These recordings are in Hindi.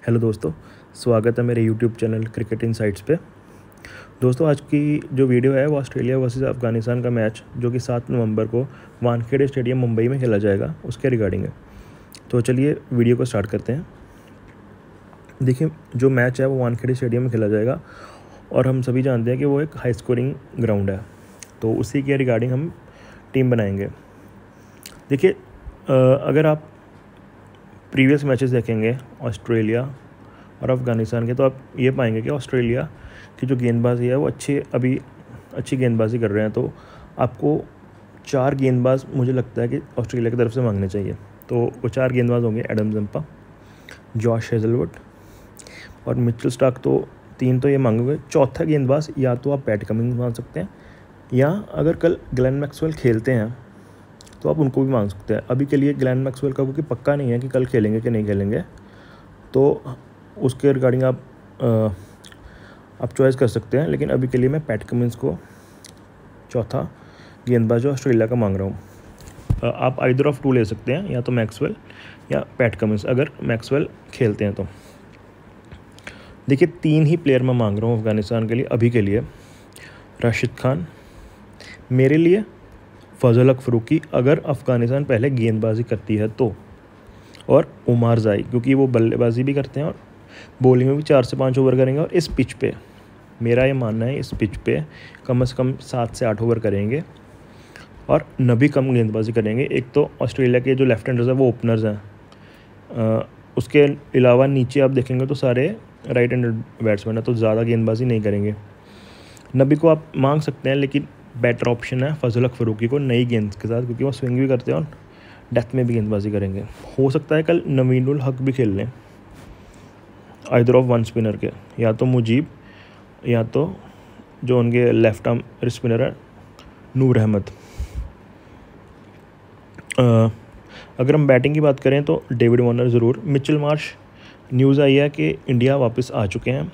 हेलो दोस्तों, स्वागत है मेरे यूट्यूब चैनल क्रिकेट इनसाइट्स पे। दोस्तों, आज की जो वीडियो है वो ऑस्ट्रेलिया वर्सेस अफ़गानिस्तान का मैच जो कि 7 नवंबर को वानखेड़े स्टेडियम मुंबई में खेला जाएगा उसके रिगार्डिंग है। तो चलिए वीडियो को स्टार्ट करते हैं। देखिए, जो मैच है वो वानखेड़े स्टेडियम में खेला जाएगा और हम सभी जानते हैं कि वो एक हाई स्कोरिंग ग्राउंड है, तो उसी के रिगार्डिंग हम टीम बनाएंगे। देखिए, अगर आप प्रीवियस मैचेस देखेंगे ऑस्ट्रेलिया और अफ़गानिस्तान के, तो आप ये पाएंगे कि ऑस्ट्रेलिया की जो गेंदबाजी है वो अच्छी गेंदबाजी कर रहे हैं। तो आपको 4 गेंदबाज मुझे लगता है कि ऑस्ट्रेलिया की तरफ से मांगने चाहिए। तो वो 4 गेंदबाज होंगे एडम जंपा, जॉश हेजलवुड और मिचेल स्टार्क। तो 3 तो ये मांगोगे। चौथा गेंदबाज या तो आप पैट कमिंस मांग सकते हैं, या अगर कल ग्लेन मैक्सवेल खेलते हैं तो आप उनको भी मांग सकते हैं। अभी के लिए ग्लेन मैक्सवेल का क्योंकि पक्का नहीं है कि कल खेलेंगे कि नहीं खेलेंगे, तो उसके रिगार्डिंग आप चॉइस कर सकते हैं। लेकिन अभी के लिए मैं पैट कमिंस को चौथा गेंदबाज जो ऑस्ट्रेलिया का मांग रहा हूँ। आप आइदर ऑफ 2 ले सकते हैं, या तो मैक्सवेल या पैट कमिंस, अगर मैक्सवेल खेलते हैं तो। देखिए, 3 ही प्लेयर मैं मांग रहा हूँ अफ़गानिस्तान के लिए अभी के लिए। राशिद खान मेरे लिए, फजल हक फ़ारूकी अगर अफ़गानिस्तान पहले गेंदबाजी करती है तो, और उमर जाई क्योंकि वो बल्लेबाजी भी करते हैं और बॉलिंग में भी 4 से 5 ओवर करेंगे। और इस पिच पे मेरा ये मानना है, इस पिच पे कम से कम 7 से 8 ओवर करेंगे और नबी कम गेंदबाजी करेंगे। एक तो ऑस्ट्रेलिया के जो लेफ्ट हैंडर्स हैं वो ओपनर्स हैं, उसके अलावा नीचे आप देखेंगे तो सारे राइट हैंडेड बैट्समैन है, तो ज़्यादा गेंदबाजी नहीं करेंगे। नबी को आप मांग सकते हैं, लेकिन बेटर ऑप्शन है फजल हक फ़ारूकी को नई गेंद के साथ, क्योंकि वो स्विंग भी करते हैं और डेथ में भी गेंदबाजी करेंगे। हो सकता है कल नवीनुल हक भी खेल लें आइदर ऑफ 1 स्पिनर के, या तो मुजीब या तो जो उनके लेफ्ट आर्म स्पिनर है नूर अहमद। अगर हम बैटिंग की बात करें तो डेविड वार्नर ज़रूर। मिचेल मार्श, न्यूज़ आई है कि इंडिया वापस आ चुके हैं।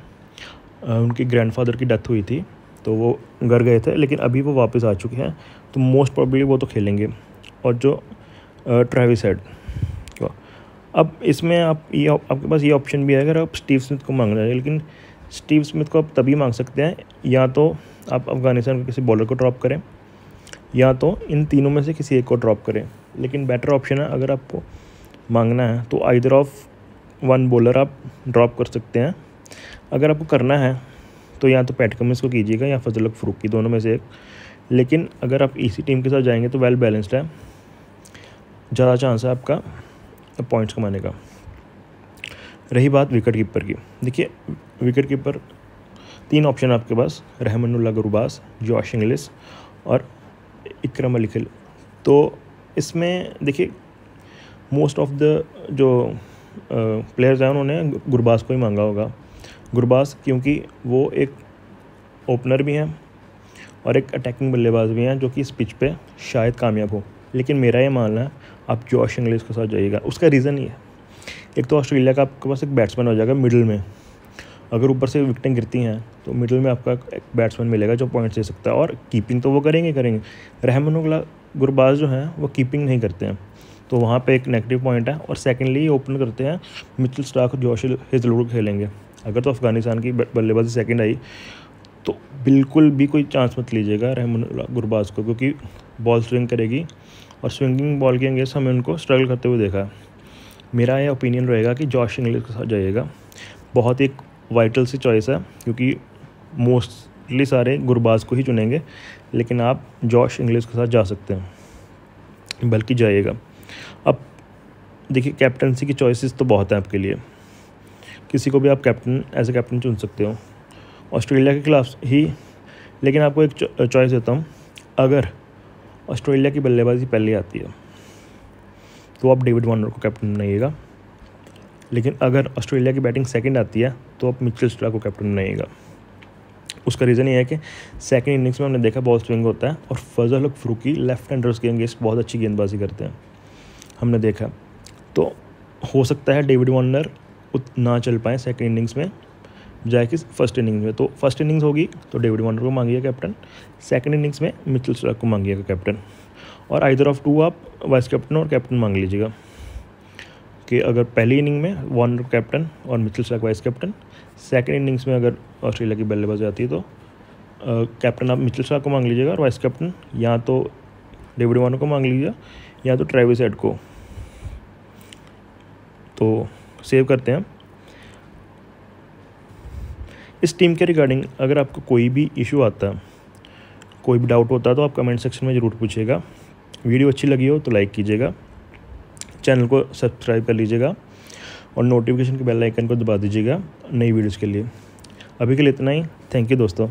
उनके ग्रैंडफादर की डेथ हुई थी तो वो घर गए थे, लेकिन अभी वो वापस आ चुके हैं, तो मोस्ट प्रोबेबली वो तो खेलेंगे। और जो ट्रेविस हेड, अब इसमें आपके पास ये ऑप्शन भी है अगर आप स्टीव स्मिथ को मांग रहे हैं, लेकिन स्टीव स्मिथ को आप तभी मांग सकते हैं या तो आप अफ़गानिस्तान के किसी बॉलर को ड्रॉप करें, या तो इन तीनों में से किसी एक को ड्रॉप करें। लेकिन बेटर ऑप्शन है अगर आपको मांगना है तो आइदर ऑफ 1 बॉलर आप ड्रॉप कर सकते हैं। अगर आपको करना है तो या तो पैट कमिंस को कीजिएगा या फजल हक फ़ारूकी, दोनों में से एक। लेकिन अगर आप इसी टीम के साथ जाएंगे तो वेल बैलेंस्ड है, ज़्यादा चांस है आपका पॉइंट्स कमाने का। रही बात विकेट कीपर की, देखिए विकेट कीपर 3 ऑप्शन आपके पास, रहमानुल्लाह गुरबाज, जॉश इंग्लिश और इकरम अली खिल। तो इसमें देखिए मोस्ट ऑफ द जो प्लेयर्स हैं उन्होंने गुरबाज को ही मांगा होगा। गुरबाज क्योंकि वो एक ओपनर भी हैं और एक अटैकिंग बल्लेबाज भी हैं जो कि इस पिच पे शायद कामयाब हो। लेकिन मेरा ये मानना है आप जॉश इंग्लिश के साथ जाइएगा। उसका रीज़न ये है, एक तो ऑस्ट्रेलिया का आपके पास एक बैट्समैन हो जाएगा मिडिल में, अगर ऊपर से विकेटें गिरती हैं तो मिडिल में आपका एक बैट्समैन मिलेगा जो पॉइंट्स दे सकता है, और कीपिंग तो वो करेंगे। रहमानुल्लाह गुरबाज जो हैं वो कीपिंग नहीं करते हैं, तो वहाँ पे एक नेगेटिव पॉइंट है। और सेकेंडली ओपन करते हैं मिचेल स्टार्क और जॉश हेजलवुड खेलेंगे। अगर तो अफ़गानिस्तान की बल्लेबाजी सेकंड आई तो बिल्कुल भी कोई चांस मत लीजिएगा रहमानुल्लाह गुरबाज को, क्योंकि बॉल स्विंग करेगी और स्विंगिंग बॉल के अगेंस्ट हमें उनको स्ट्रगल करते हुए देखा है। मेरा ये ओपिनियन रहेगा कि जॉश इंग्लिश के साथ जाइएगा। बहुत एक वाइटल सी चॉइस है क्योंकि मोस्टली सारे गुरबाज को ही चुनेंगे, लेकिन आप जॉश इंग्लिश के साथ जा सकते हैं, बल्कि जाइएगा। अब देखिए, कैप्टनसी की चॉइसेस तो बहुत हैं आपके लिए, किसी को भी आप कैप्टन एज ए कैप्टन चुन सकते हो ऑस्ट्रेलिया के खिलाफ ही। लेकिन आपको एक चॉइस देता हूँ, अगर ऑस्ट्रेलिया की बल्लेबाजी पहले आती है तो आप डेविड वार्नर को कैप्टन बनाइएगा, लेकिन अगर ऑस्ट्रेलिया की बैटिंग सेकंड आती है तो आप मिचेल स्टार्क को कैप्टन बनाइएगा। उसका रीज़न ये है कि सेकंड इनिंग्स में हमने देखा बॉल स्विंग होता है और फजल हक फ़ारूकी लेफ्ट हैंडर्स के अगेंस्ट बहुत अच्छी गेंदबाजी करते हैं, हमने देखा। तो हो सकता है डेविड वार्नर ना चल पाए सेकंड इनिंग्स में, जाए कि फर्स्ट इनिंग्स में। तो फर्स्ट इनिंग्स होगी तो डेविड वार्नर को मांगिएगा कैप्टन, सेकंड इनिंग्स में मिचेल स्टार्क को मांगिएगा कैप्टन, और आइदर ऑफ 2 आप वाइस कैप्टन और कैप्टन मांग लीजिएगा। कि अगर पहली इनिंग में वार्नर कैप्टन और Mitchell Starc vice captain, second innings में अगर ऑस्ट्रेलिया की बल्लेबाजी आती है तो कैप्टन आप मिचेल स्टार्क को मांग लीजिएगा और वाइस कैप्टन या तो डेविड वार्नर को मांग लीजिएगा या तो ट्रेविस हेड को। तो सेव करते हैं। इस टीम के रिगार्डिंग अगर आपको कोई भी इशू आता है, कोई भी डाउट होता है तो आप कमेंट सेक्शन में ज़रूर पूछिएगा। वीडियो अच्छी लगी हो तो लाइक कीजिएगा, चैनल को सब्सक्राइब कर लीजिएगा और नोटिफिकेशन के बेल आइकन को दबा दीजिएगा नई वीडियोज़ के लिए। अभी के लिए इतना ही। थैंक यू दोस्तों।